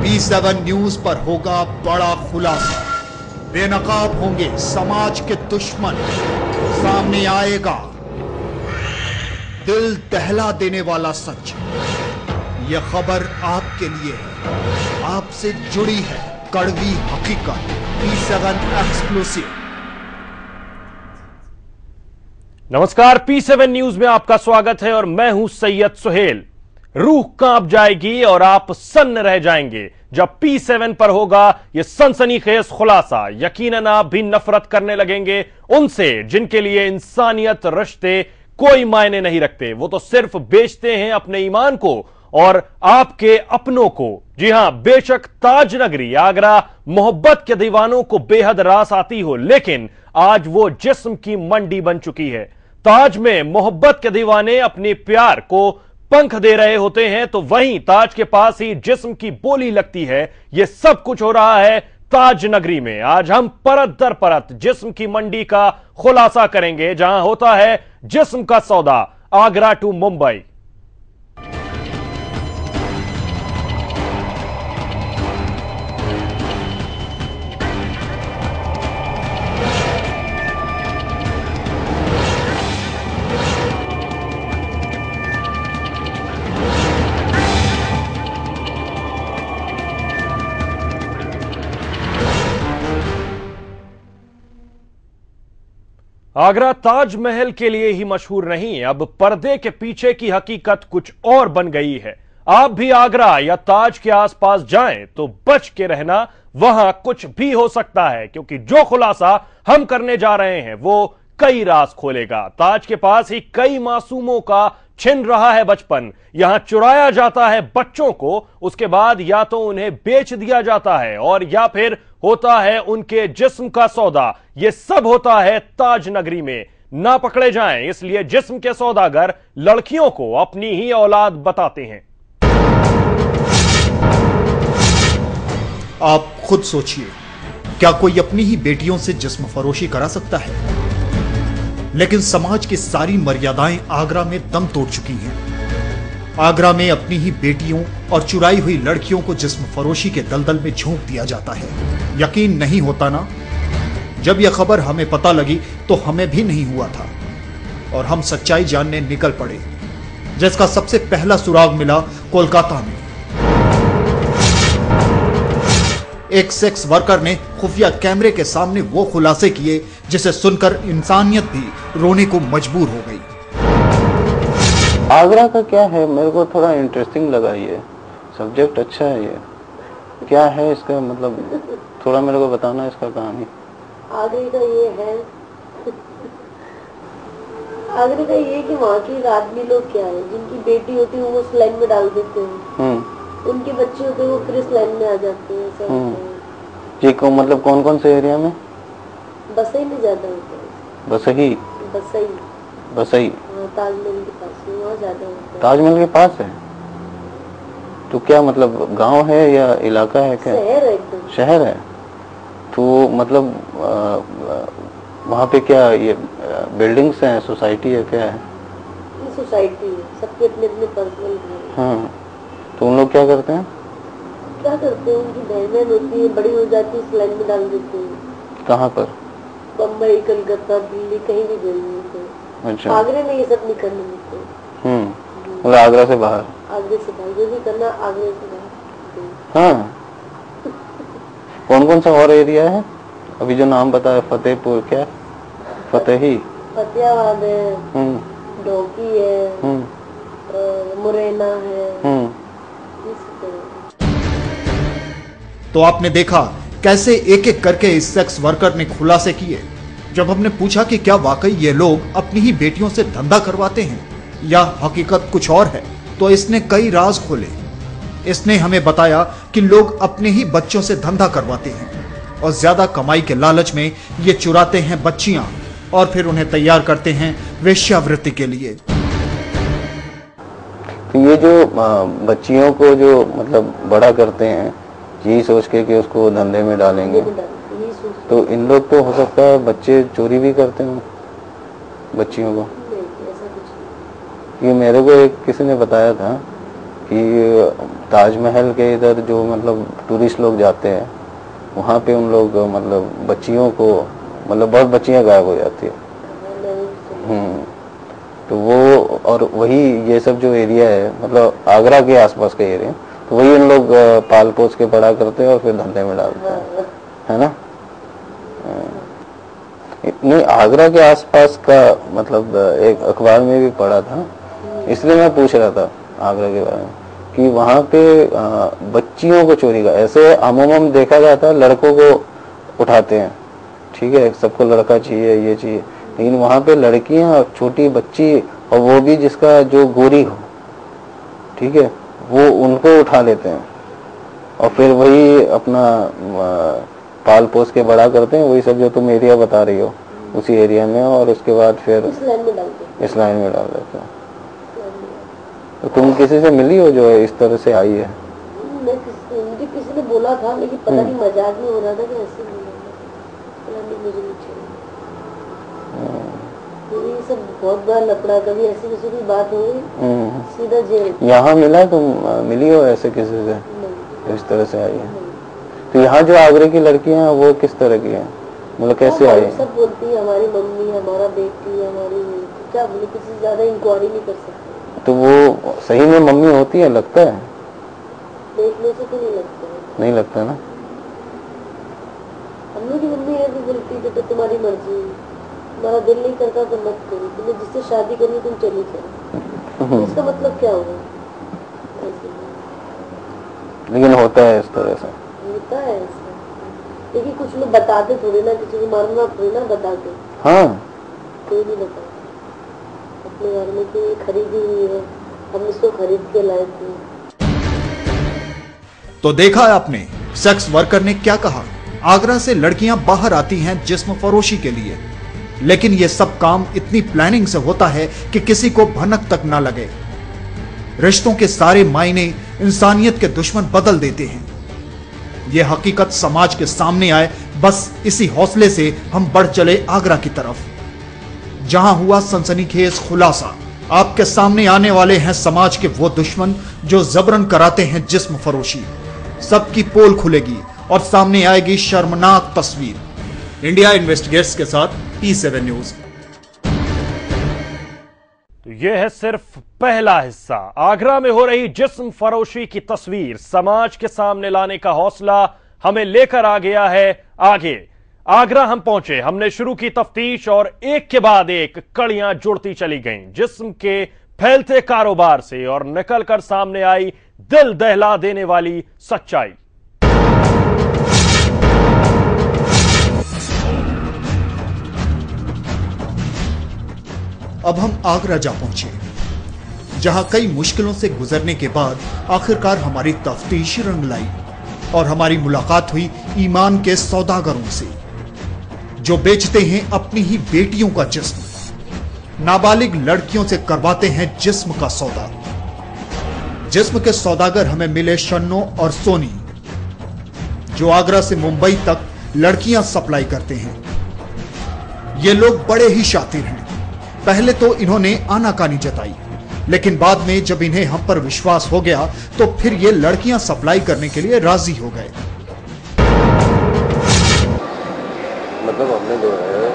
P7 news पर होगा बड़ा खुलासा। बेनकाब होंगे समाज के दुश्मन। सामने आएगा दिल दहला देने वाला सच। यह खबर आपके लिए है, आपसे जुड़ी है कड़वी हकीकत। P7 exclusive. नमस्कार, P7 न्यूज में आपका स्वागत है और मैं हूं सैयद सुहेल। रूह कांप जाएगी और आप सन्न रह जाएंगे जब P7 पर होगा यह सनसनीखेज खुलासा। यकीनन आप भी नफरत करने लगेंगे उनसे जिनके लिए इंसानियत रिश्ते कोई मायने नहीं रखते। वो तो सिर्फ बेचते हैं अपने ईमान को और आपके अपनों को। जी हां, बेशक ताज नगरी आगरा मोहब्बत के दीवानों को बेहद रास आती हो, लेकिन आज वो जिस्म की मंडी बन चुकी है। ताज में मोहब्बत के दीवाने अपने प्यार को पंख दे रहे होते हैं तो वहीं ताज के पास ही जिस्म की बोली लगती है। यह सब कुछ हो रहा है ताज नगरी में। आज हम परत दर परत जिस्म की मंडी का खुलासा करेंगे, जहां होता है जिस्म का सौदा। आगरा टू मुंबई। आगरा ताजमहल के लिए ही मशहूर नहीं, अब पर्दे के पीछे की हकीकत कुछ और बन गई है। आप भी आगरा या ताज के आसपास जाएं तो बच के रहना, वहां कुछ भी हो सकता है, क्योंकि जो खुलासा हम करने जा रहे हैं वो कई राज खोलेगा। ताज के पास ही कई मासूमों का छिन रहा है बचपन। यहां चुराया जाता है बच्चों को, उसके बाद या तो उन्हें बेच दिया जाता है और या फिर होता है उनके जिस्म का सौदा। यह सब होता है ताज नगरी में। ना पकड़े जाएं इसलिए जिस्म के सौदागर लड़कियों को अपनी ही औलाद बताते हैं। आप खुद सोचिए, क्या कोई अपनी ही बेटियों से जिस्म फरोशी करा सकता है? लेकिन समाज की सारी मर्यादाएं आगरा में दम तोड़ चुकी हैं। आगरा में अपनी ही बेटियों और चुराई हुई लड़कियों को जिस्म फरोशी के दलदल में झोंक दिया जाता है। यकीन नहीं होता ना? जब यह खबर हमें पता लगी तो हमें भी नहीं हुआ था और हम सच्चाई जानने निकल पड़े, जिसका सबसे पहला सुराग मिला कोलकाता में। एक सेक्स वर्कर ने खुफिया कैमरे के सामने वो खुलासे किए जिसे सुनकर इंसानियत भी रोने को मजबूर हो गई। आगरा का क्या है, मेरे को थोड़ा इंटरेस्टिंग लगा। ये सब्जेक्ट अच्छा है। ये क्या है इसका मतलब, थोड़ा मेरे को बताना इसका कहानी। आगरे का ये है आगरे का ये कि वहाँ के आदमी लोग क्या है, जिनकी बेटी होती है वो उस लाइन में डाल देते हैं, उनके बच्चे होते हैं वो फिर इस लाइन में आ जाते हैं। जी को मतलब कौन कौन से एरिया में? बसई में ज्यादा होता है। बसई बसई ताजमहल के पास, वहाँ ज्यादा होता है। ताजमहल के पास है तो क्या मतलब गांव है या इलाका है? क्या शहर है? एकदम शहर है। तो मतलब वहाँ पे क्या ये बिल्डिंग्स हैं, सोसाइटी है, क्या है? सोसाइटी है, सबके अपने अपने पर्सनल घर है। हाँ, तो उन लोग क्या करते हैं? उनकी बहनें होती है, बड़ी हो जाती है, इस लाइन में डाल देते हैं। कहाँ पर? बम्बई, कलकत्ता, दिल्ली, कहीं भी भेज देते हैं। अच्छा, आगरे में ये सब नहीं करने देते। मतलब आगरा से बाहर? आगरे से बाहर जो भी करना, आगरे से बाहर। हाँ, कौन कौन सा और एरिया है अभी जो नाम बताया? फतेहपुर, क्या फतेहाबाद है, डोकी है, मुरैना है। तो आपने देखा कैसे एक एक करके इस सेक्स वर्कर ने खुलासे किए। जब हमने पूछा कि क्या वाकई ये लोग अपनी ही बेटियों से धंधा करवाते हैं या हकीकत कुछ और है, तो इसने कई राज खोले। इसने हमें बताया कि लोग अपने ही बच्चों से धंधा करवाते हैं और ज्यादा कमाई के लालच में ये चुराते हैं बच्चियां और फिर उन्हें तैयार करते हैं वेश्यावृत्ति के लिए। तो ये जो बच्चियों को जो मतलब बड़ा करते हैं यही सोच के कि उसको धंधे में डालेंगे, तो इन लोग तो हो सकता है बच्चे चोरी भी करते हो बच्चियों को। ये मेरे को एक किसी ने बताया था कि ताजमहल के इधर जो मतलब टूरिस्ट लोग जाते हैं वहाँ पे उन लोग मतलब बच्चियों को मतलब बहुत बच्चियाँ गायब हो जाती है। तो वो और वही ये सब जो एरिया है मतलब आगरा के आसपास का एरिया, तो वही उन लोग पाल पोस के बड़ा करते हैं और फिर धंधे में डालते हैं, है ना। नहीं, आगरा के आसपास का मतलब एक अखबार में भी पढ़ा था, इसलिए मैं पूछ रहा था आगरा के बारे में कि वहाँ पे बच्चियों को चोरी का ऐसे अमूमन देखा जाता है, लड़कों को उठाते हैं, ठीक है, सबको लड़का चाहिए ये चाहिए, लेकिन वहाँ पे लड़कियाँ छोटी बच्ची और वो भी जिसका जो गोरी हो, ठीक है, वो उनको उठा लेते हैं और फिर वही अपना पाल पोस के बड़ा करते हैं, वही सब जो तुम एरिया बता रही हो उसी एरिया में, और उसके बाद फिर इस लाइन में डाल देते हैं। तो तुम किसी से मिली हो जो इस तरह से आई है? मुझे किसी ने बोला था, लेकिन पता नहीं मजाक में हो रहा था कि ऐसे मुझे नहीं चाहिए। ये सब बहुत बार लपड़ा, कभी ऐसी किसी की बात हो सीधा जेल। यहाँ मिला तुम मिली हो ऐसे किसी से इस तरह से आई है? तो यहाँ जो आगरे की लड़कियाँ हैं वो किस तरह की हैं, मतलब कैसे आई? सब बोलती है हमारी मम्मी, हमारा बेटी, हमारी, क्या बोले, किसी से ज्यादा इंक्वायरी नहीं कर सकते। तो वो सही में मम्मी होती है लगता है? देखने से तो नहीं लगता है। नहीं लगता ना। हम लोग की मम्मी ऐसी बोलती है तो तुम्हारी मर्जी, तुम्हारा दिल नहीं करता तो मत करो, तुम्हें जिससे शादी करनी तुम चली जाओ। इसका मतलब क्या होगा? लेकिन होता है इस तरह से, होता है ऐसा। लेकिन कुछ लोग बताते थोड़े ना, किसी को मारना थोड़े ना बता के। हाँ, कोई नहीं बताता अपने घर में कि खरीदी हुई है, हम इसको खरीद के लाए थे। तो देखा है आपने सेक्स वर्कर ने क्या कहा, आगरा से लड़कियां बाहर आती हैं जिस्म फरोशी के लिए, लेकिन यह सब काम इतनी प्लानिंग से होता है कि किसी को भनक तक ना लगे। रिश्तों के सारे मायने इंसानियत के दुश्मन बदल देते हैं। यह हकीकत समाज के सामने आए, बस इसी हौसले से हम बढ़ चले आगरा की तरफ, जहां हुआ सनसनीखेज खुलासा। आपके सामने आने वाले हैं समाज के वो दुश्मन जो जबरन कराते हैं जिस्म फरोशी। सबकी पोल खुलेगी और सामने आएगी शर्मनाक तस्वीर। इंडिया इन्वेस्टिगेट्स के साथ P7 न्यूज। तो यह है सिर्फ पहला हिस्सा। आगरा में हो रही जिस्म फरोशी की तस्वीर समाज के सामने लाने का हौसला हमें लेकर आ गया है आगे। आगरा हम पहुंचे, हमने शुरू की तफ्तीश और एक के बाद एक कड़ियां जुड़ती चली गईं जिस्म के फैलते कारोबार से, और निकलकर सामने आई दिल दहला देने वाली सच्चाई। अब हम आगरा जा पहुंचे, जहां कई मुश्किलों से गुजरने के बाद आखिरकार हमारी तफ्तीश रंग लाई और हमारी मुलाकात हुई ईमान के सौदागरों से, जो बेचते हैं अपनी ही बेटियों का जिस्म, नाबालिग लड़कियों से करवाते हैं जिस्म का सौदा। जिस्म के सौदागर हमें मिले शन्नो और सोनी, जो आगरा से मुंबई तक लड़कियां सप्लाई करते हैं। ये लोग बड़े ही शातिर हैं। पहले तो इन्होंने आनाकानी जताई, लेकिन बाद में जब इन्हें हम पर विश्वास हो गया तो फिर ये लड़कियां सप्लाई करने के लिए राजी हो गए। मतलब हमने जो है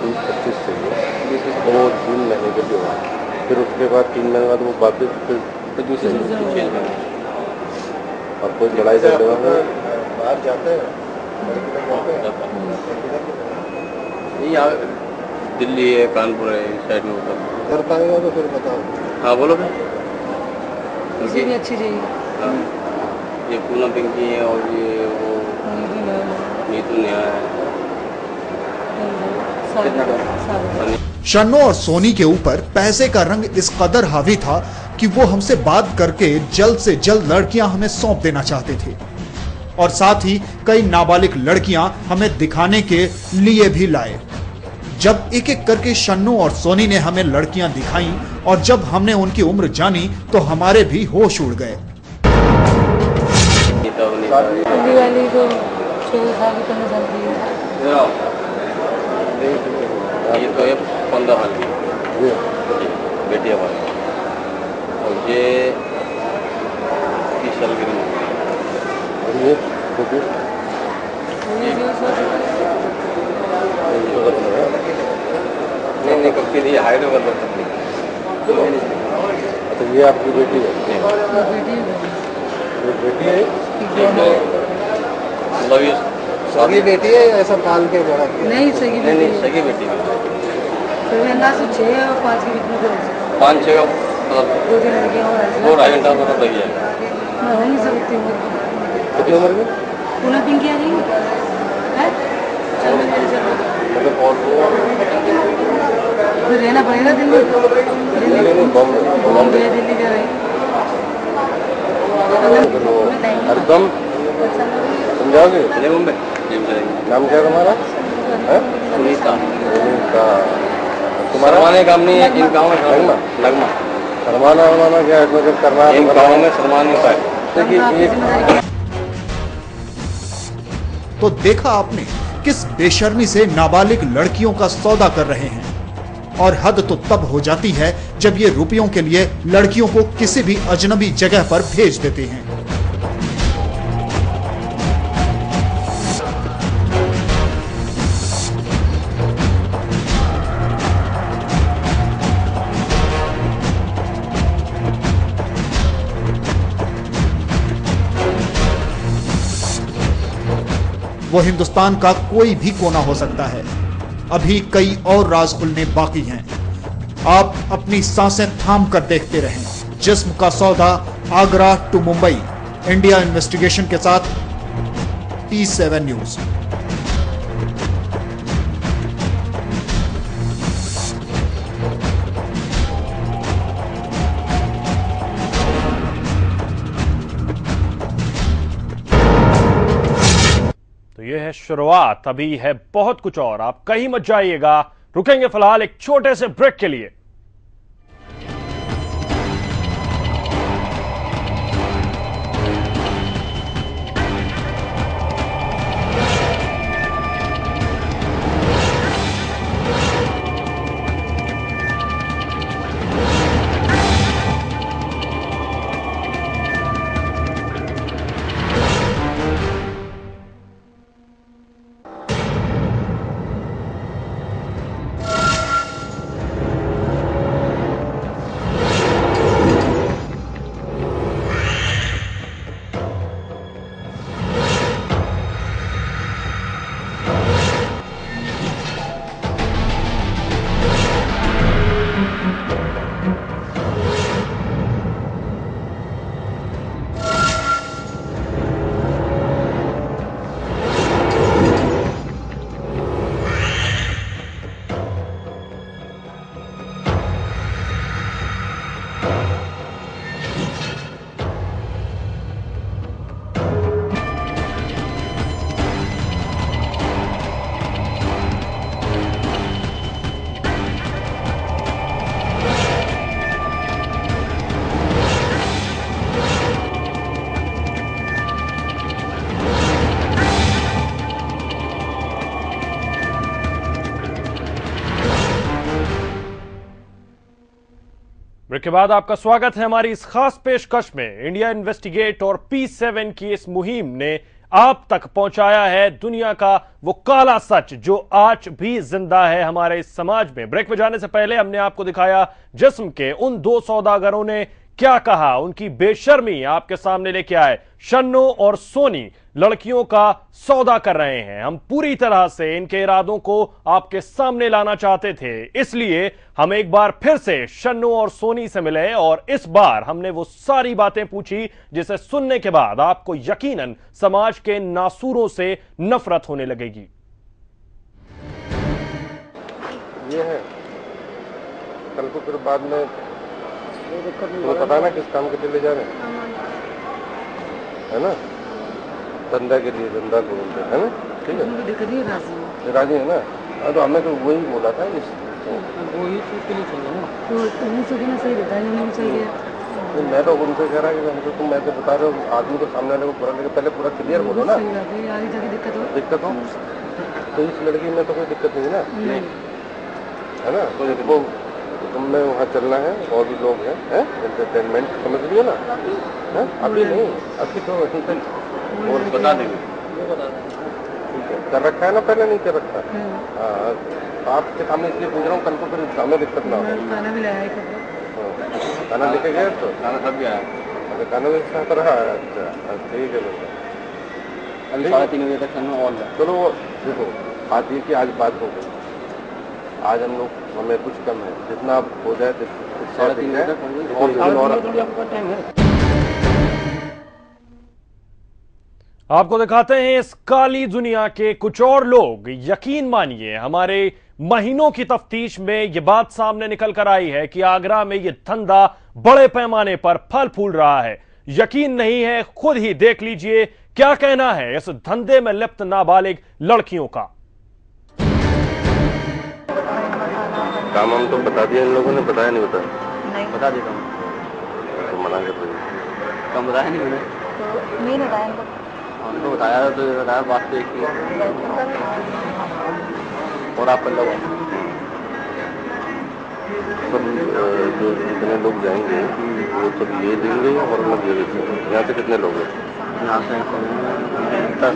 20-25 से वो जून महीने के जो है, फिर उसके बाद 3 महीने बाद वो वापस फिर दूसरे और कोई लड़ाई करते हुए बाहर जाते हैं, दिल्ली है, कानपुर है, इस साइड में मतलब कर पाएगा तो फिर बताओ। हाँ बोलो भाई। किसी भी अच्छी चाहिए। हाँ, ये पूनम पिंकी है और ये वो नीतू नया है। शन्नो और सोनी के ऊपर पैसे का रंग इस कदर हावी था कि वो हमसे बात करके जल्द से जल्द लड़कियां हमें सौंप देना चाहते थे, और साथ ही कई नाबालिग लड़कियां हमें दिखाने के लिए भी लाए। जब एक एक करके शन्नो और सोनी ने हमें लड़कियां दिखाई और जब हमने उनकी उम्र जानी तो हमारे भी होश उड़ गए। वाली को 16 साल की करना चाहती है। ये तो ये 15 साल की बेटियां वाली, और ये साल की नहीं कब के लिए हाईवे बंद तो ये आपकी बेटी है? बेटी है मतलब ये सगी बेटी है या ऐसा पाल के बड़ा? नहीं सगी बेटी। नहीं सगी बेटी है। तो अंदाज से 6 और 5 की बीच में 5-6 का मतलब 2-3 लड़कियां और 2-2.5 घंटा मतलब लग जाएगा। नहीं सकती कितनी उम्र में? पुणे दिन की आ रही है चल मेरे चलो मतलब फिर रहना पड़ेगा दिल्ली बॉम्बे दिल्ली जा रही एकदम समझाओगे? मुंबई नाम क्या तुम्हारा? सुनीता। तुम्हारा माने काम नहीं है इन गाँव में? लगमा शर्माना वरमाना क्या है? जब करना इन गाँव में शर्मान नहीं पाए। तो देखा आपने किस बेशर्मी से नाबालिग लड़कियों का सौदा कर रहे हैं। और हद तो तब हो जाती है जब ये रुपयों के लिए लड़कियों को किसी भी अजनबी जगह पर भेज देते हैं। वो हिंदुस्तान का कोई भी कोना हो सकता है। अभी कई और राज खुलने बाकी हैं। आप अपनी सांसें थाम कर देखते रहें। जिस्म का सौदा, Agra to Mumbai, India investigation के साथ P7 न्यूज। ये है शुरुआत, अभी है बहुत कुछ और। आप कहीं मत जाइएगा, रुकेंगे फिलहाल एक छोटे से ब्रेक के लिए। ब्रेक के बाद आपका स्वागत है हमारी इस खास पेशकश में। इंडिया इन्वेस्टिगेट और P7 की इस मुहिम ने आप तक पहुंचाया है दुनिया का वो काला सच जो आज भी जिंदा है हमारे इस समाज में। ब्रेक में जाने से पहले हमने आपको दिखाया जिस्म के उन 2 सौदागरों ने क्या कहा, उनकी बेशर्मी आपके सामने लेके आए। शन्नो और सोनी लड़कियों का सौदा कर रहे हैं। हम पूरी तरह से इनके इरादों को आपके सामने लाना चाहते थे, इसलिए हम एक बार फिर से शन्नो और सोनी से मिले और इस बार हमने वो सारी बातें पूछी जिसे सुनने के बाद आपको यकीनन समाज के नासूरों से नफरत होने लगेगी। ये है कल को फिर बाद में तुम्हें पता ना किस काम के लिए ले जा रहे हैं, है ना? धंधा के लिए, धंधा को बोलते हैं, है ना? ठीक है, राजी है ना? हाँ, तो हमने तो वही बोला था, इस वही चीज के लिए चाहिए ना। तो उन्हें सही बताया, चाहिए। मैं तो उनसे कह रहा कि हमको तुम ऐसे बता रहे हो, आदमी को सामने वाले को पूरा लेके पहले पूरा क्लियर बोलो ना। दिक्कत हो तो इस लड़की में तो कोई दिक्कत नहीं ना, है ना? तो देखो तुमने वहाँ चलना है, और भी लोग हैं, एंटरटेनमेंट समझ रही हो ना? है अभी नहीं, अभी तो और बता देंगे। ठीक है, कर रखा है ना, पहले नहीं कर रखा? हाँ, आपके सामने इसलिए पूछ रहा हूँ, कल को फिर सामने दिक्कत ना हो। खाना भी लाया है, खाना लेके गए तो खाना सब भी आया। अच्छा, खाना भी साथ रहा है। अच्छा ठीक है भैया, अभी 3:30 बजे तक खाना और चलो। वो देखो, बात ये कि आज बात हो गई, आज हम लोग हमें कुछ कम है, जितना हो जाए 3:30 बजे तक और आपको दिखाते हैं इस काली दुनिया के कुछ और लोग। यकीन मानिए, हमारे महीनों की तफ्तीश में यह बात सामने निकल कर आई है कि आगरा में यह धंधा बड़े पैमाने पर फल फूल रहा है। यकीन नहीं है, खुद ही देख लीजिए क्या कहना है इस धंधे में लिप्त नाबालिग लड़कियों का। काम हम तो बता दिया, इन लोगों ने बताया नहीं? नहीं बता देता हूँ तो मना कर रही। कम बताया नहीं मैंने तो नहीं बताया इनको। हमको बताया तो बताया, बात तो एक ही। और आप लोग जो जितने लोग जाएंगे वो सब ले देंगे और अलग ले लेते हैं। यहाँ से कितने लोग हैं? यहाँ से 10।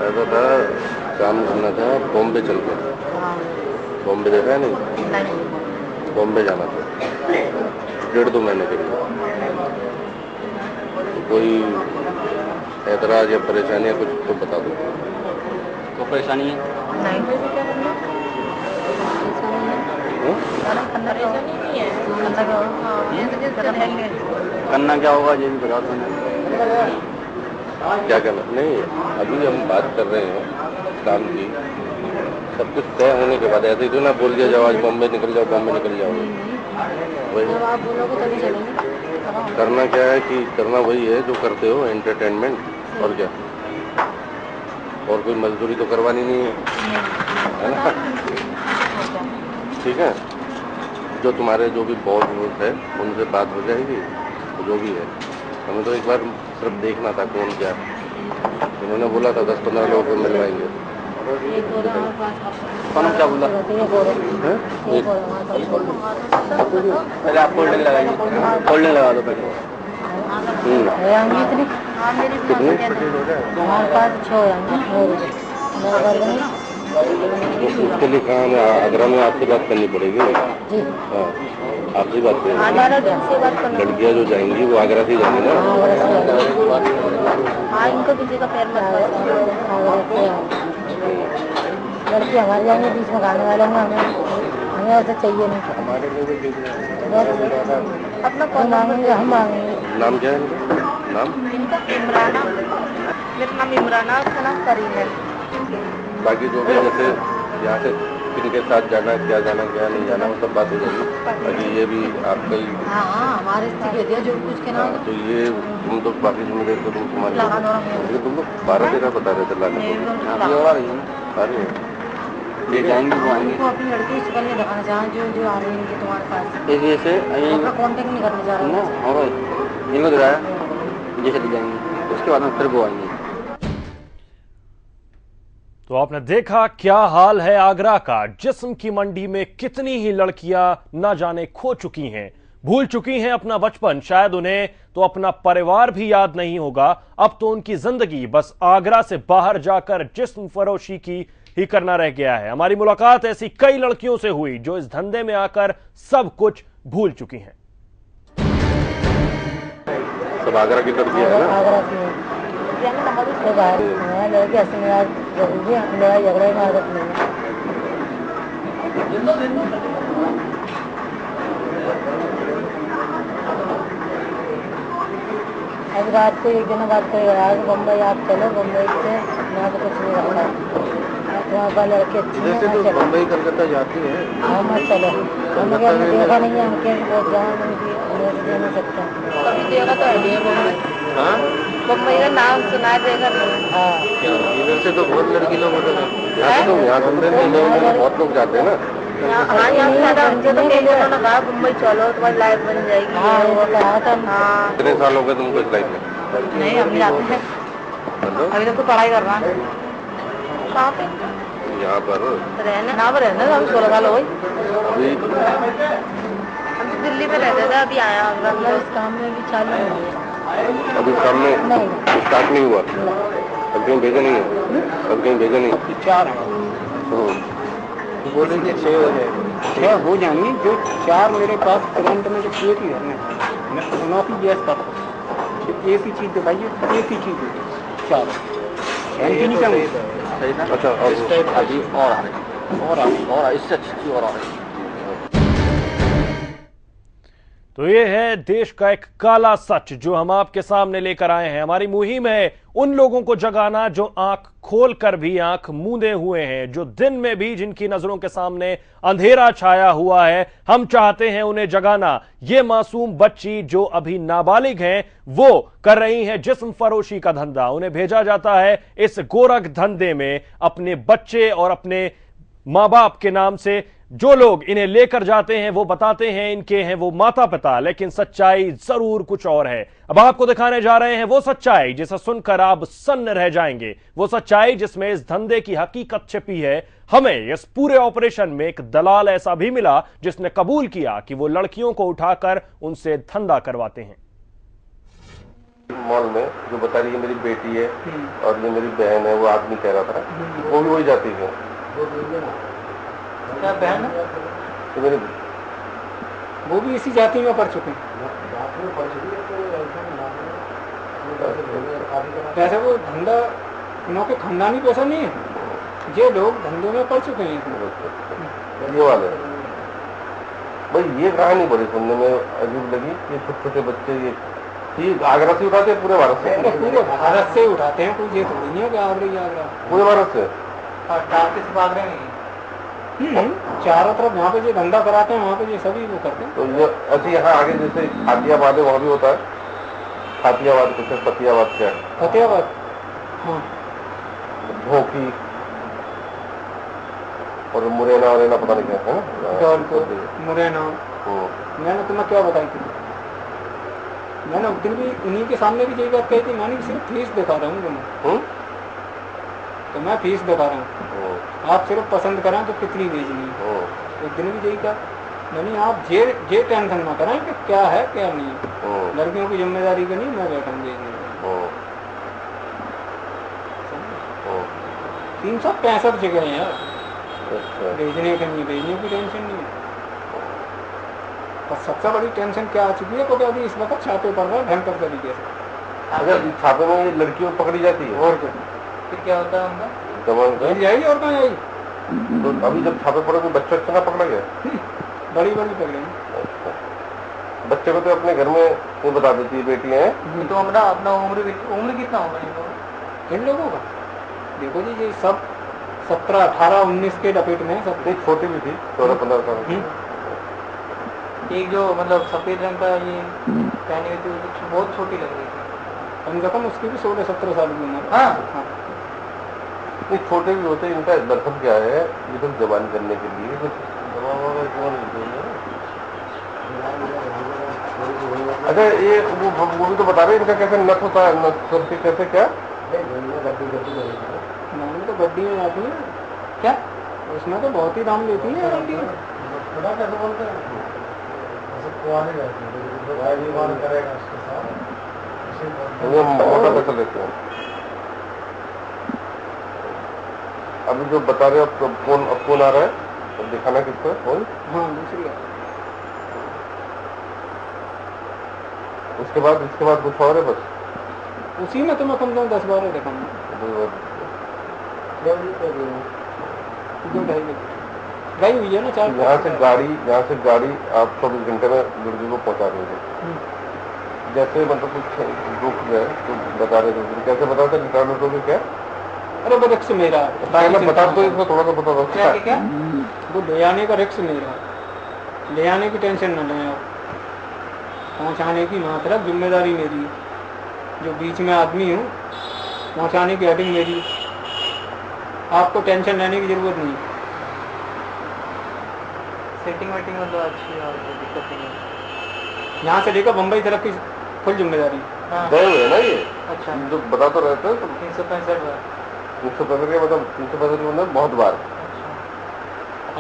ऐसा था, काम करना था, बॉम्बे चल गया। बॉम्बे देखा है? नहीं, बॉम्बे जाना था 1.5-2 महीने के लिए। कोई ऐतराज या परेशानी या कुछ तो बता दो। तो परेशानी है? करना क्या होगा ये भी बता दो। क्या करना? नहीं, अभी हम बात कर रहे हैं काम की, सब कुछ तय होने के बाद ऐसे ही तो ना बोल दिया जाओ आज बॉम्बे निकल जाओ, बॉम्बे निकल जाओ। वही आप बोलोगे तभी चलेंगे। करना क्या है कि करना वही है जो करते हो, एंटरटेनमेंट। और क्या, और कोई मजदूरी तो करवानी नहीं है ना? ठीक है, जो तुम्हारे जो भी बॉस है उनसे बात हो जाएगी, जो भी है। हमें तो एक बार सिर्फ देखना था कौन क्या। उन्होंने बोला था 10-15 लोगों को मिलवाएंगे। कौन क्या बोला? पहले आप कोल्ड ड्रिंक लगाइए, कोल्ड ड्रिंक लगा दो पहले। उसके लिए कहाँ में आगरा में आपसे बात करनी पड़ेगी। हाँ, आपसे बात करेंगे। लड़कियाँ जो जाएंगी वो आगरा से जाएंगी ना। इनको किसी का पैर लड़की हमारे जाएंगे, बीच में गाने वाले होंगे। हमें ऐसा चाहिए नहीं। हमारे लिए भी अपना कौन मांगेंगे? हम मांगेंगे। नाम क्या है इनका? नाम इनका इमराना, मेरा नाम इमराना, उसका नाम करीम है। बाकी जो भी जैसे यहाँ से किनके साथ जाना, क्या जाना क्या नहीं जाना, वो सब बात हो जाएगी। बाकी ये भी आपका ही। हाँ, हमारे दिया जो कुछ के नाम। तो ये तुम तो बाकी जिम्मेदारी तो तुम तुम्हारी, तुम लोग 12-13 बता रहे थे लाने को। आ रही है, ले जाएंगे वो आएंगे। अपनी लड़की से पहले दिखाना चाहें जो आ रही है तुम्हारे पास। इस वजह से कॉन्टेक्ट नहीं करने जा रहे ना। और इनको दिखाया जैसे ले जाएंगे, उसके बाद में फिर वो आएंगे। तो आपने देखा क्या हाल है आगरा का। जिस्म की मंडी में कितनी ही लड़कियां ना जाने खो चुकी हैं, भूल चुकी हैं अपना बचपन। शायद उन्हें तो अपना परिवार भी याद नहीं होगा। अब तो उनकी जिंदगी बस आगरा से बाहर जाकर जिस्म फरोशी की ही करना रह गया है। हमारी मुलाकात ऐसी कई लड़कियों से हुई जो इस धंधे में आकर सब कुछ भूल चुकी हैं। सब आगरा की लड़कियां हैं ना? आगरा की लड़के ऐसे में यार लड़ाई झगड़े में आदत नहीं है। अब रात को एक दिन बात करेगा यार बम्बई आप चलो, बम्बई से यहाँ तो कुछ नहीं रखा। वहाँ पर लड़के अच्छे तो बम्बई कलकत्ता जाती है। हाँ मत चलो, हमने देखा नहीं है, हम क्या बहुत जहाँ दे नहीं सकते। कभी देखा तो है बम्बई का नाम सुना है, देखा नहीं। हाँ, इधर से तो बहुत लड़की लोग होते हैं। यहाँ तो यहाँ घूमने बहुत लोग जाते हैं ना। हाँ यहाँ कहा मुंबई चलो तुम्हारी लाइफ बन जाएगी। हाँ वो कहा था। हाँ कितने साल हो गए तुमको इस लाइफ में? नहीं हम जाते हैं, अभी तो पढ़ाई कर रहा है। कहाँ पे? यहाँ पर रहने ना पर रहने अभी 16 साल हो गई। अभी हम तो दिल्ली में रहते थे, अभी आया आगरा। इस काम में भी चालू नहीं है। अभी काम में स्टार्ट नहीं हुआ, अब कहीं भेजा नहीं है, अब कहीं भेजा नहीं। 4 हैं, बोले कि 6 हो जाएंगे, 6 हो जाएंगे। जो 4 मेरे पास करंट में जो एक ही है, मैं सुना कि गैस का एक ही चीज दिखाइए, एक ही चीज होगी 4 नहीं चाहिए। अच्छा अभी और आ रही और इससे अच्छी और आ रही। तो ये है देश का एक काला सच जो हम आपके सामने लेकर आए हैं। हमारी मुहिम है उन लोगों को जगाना जो आंख खोलकर भी आंख मूंदे हुए हैं, जो दिन में भी जिनकी नजरों के सामने अंधेरा छाया हुआ है। हम चाहते हैं उन्हें जगाना। ये मासूम बच्ची जो अभी नाबालिग हैं, वो कर रही हैं जिस्म फरोशी का धंधा। उन्हें भेजा जाता है इस गोरख धंधे में अपने बच्चे और अपने मां बाप के नाम से। जो लोग इन्हें लेकर जाते हैं वो बताते हैं इनके हैं वो माता पिता, लेकिन सच्चाई जरूर कुछ और है। अब आपको दिखाने जा रहे हैं वो सच्चाई जिसे सुनकर आप सन्न रह जाएंगे, वो सच्चाई जिसमें इस धंधे की हकीकत छिपी है। हमें इस पूरे ऑपरेशन में एक दलाल ऐसा भी मिला जिसने कबूल किया कि वो लड़कियों को उठाकर उनसे धंधा करवाते हैं। मॉल में जो बता रही है मेरी बेटी है और ये मेरी बहन है, वो आदमी कह रहा था वो भी वही जाती है। क्या बहन है? तो मेरे वो भी इसी जाति में पढ़ चुके हैं। वैसे वो धंधा उनके खानदानी पैसा नहीं है, ये लोग धंधे में पढ़ चुके हैं। ये वाले भाई ये कहानी बड़ी सुनने में अजीब लगी। ये छोटे छोटे बच्चे ये आगरा से उठाते हैं, पूरे भारत से? पूरे भारत से उठाते हैं, कुछ ये तो नहीं है कि आगरा पूरे भारत से आगरा नहीं। चारों तरफ जहाँ पे ये धंधा कराते हैं वहाँ पे ये सभी वो करते हैं। तो ये ऐसे यहाँ आगे जैसे हातियाबाद है वहाँ भी होता है। हातियाबाद कुछ है, फतियाबाद क्या है? फतेहाबाद, हाँ। भोकी और मुरैना वरैना पता नहीं क्या है, जौनपुर, मुरैना। मैंने तुम्हें क्या बताई थी? मैंने उस दिन भी उन्हीं के सामने भी यही बात कही थी। मैंने सिर्फ फीस दिखा रहा हूँ तुम्हें, तो मैं फीस दिखा रहा हूँ, आप सिर्फ पसंद करें तो कितनी भेजनी है। उस दिन भी यही कहा मैंने, आप ये टेंशन ना करें कि क्या है क्या नहीं है, लड़कियों की जिम्मेदारी का नहीं, मैं बैठा हूँ भेजने। 365 जगह है यार, भेजने का नहीं, भेजने की टेंशन नहीं है। और सबसे बड़ी टेंशन क्या आ चुकी है, क्योंकि अभी इस वक्त छापे पड़ रहा है भयंकर तरीके से। अगर छापे में लड़कियों पकड़ी जाती है और फिर क्या होता है उनका? मिल जाएगी और कहाँ जाएगी? तो अभी जब छापे पड़े तो बच्चा अच्छा पकड़ा गया? बड़ी पकड़े। बच्चे को तो अपने घर में वो बता देती है बेटियां हैं। तो अपना उम्र कितना होगा इन लोगों का? देखो जी ये सब 17, 18, 19 के लपेट में सब। नहीं छोटी भी थी, 14-15 साल। एक जो मतलब सफेद रंग का ये पहनी हुई थी बहुत छोटी लग रही थी, कम से कम उसकी भी 16-17 साल की उम्र। हाँ नहीं छोटे भी होते हैं। इनका दरअसल क्या है, ये तो जबान करने के लिए कुछ अच्छा ये वो भी तो बता रहे हैं इनका कैसे नस होता है, नस करके कैसे क्या तो गड्डी में जाती है क्या, उसमें तो बहुत ही दाम लेती है गड्डी। कैसे बोलते हैं मोटा पैसा लेते हैं। अभी जो बता रहे हो फोन आ रहा है, अब दिखाना किसको है फोन? हाँ दूसरी है। इसके बाद कुछ और है बस उसी में तो मैं कम से कम 10-12 दिखाऊंगा। गई हुई है ना 4। यहाँ से गाड़ी आप 24 घंटे में लड़की को पहुँचा देंगे। जैसे मतलब कुछ रुक गए तो बता रहे थे, कैसे बताते रिटर्न हो क्या? अरे वो रिक्स मेरा बता दो, इसको थोड़ा सा बता दो क्या वो ले आने का रिक्स मेरा, ले आने की टेंशन न लें आप, पहुँचाने की मात्रा जिम्मेदारी मेरी, जो बीच में आदमी हूँ पहुँचाने की हेडिंग मेरी, आपको टेंशन लेने की जरूरत नहीं। सेटिंग वेटिंग मतलब अच्छी है, दिक्कत नहीं है। यहाँ से लेकर बम्बई तक की फुल जिम्मेदारी। गए हुए ना ये? अच्छा जो बता तो रहते हैं 365 मतलब बहुत बार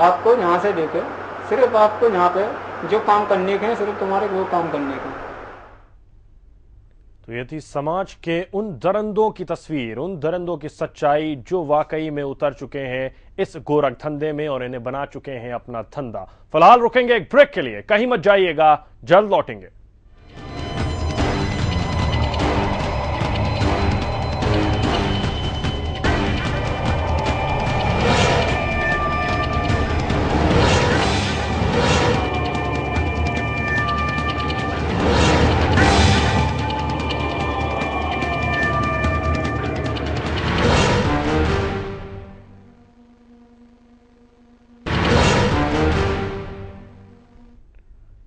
आपको यहाँ से लेके सिर्फ आपको यहाँ पे जो काम करने के हैं, सिर्फ तुम्हारे वो काम करने के। तो ये थी समाज के उन दरिंदों की तस्वीर, उन दरिंदों की सच्चाई जो वाकई में उतर चुके हैं इस गोरख धंधे में और इन्हें बना चुके हैं अपना धंधा। फिलहाल रुकेंगे एक ब्रेक के लिए, कहीं मत जाइएगा, जल्द लौटेंगे।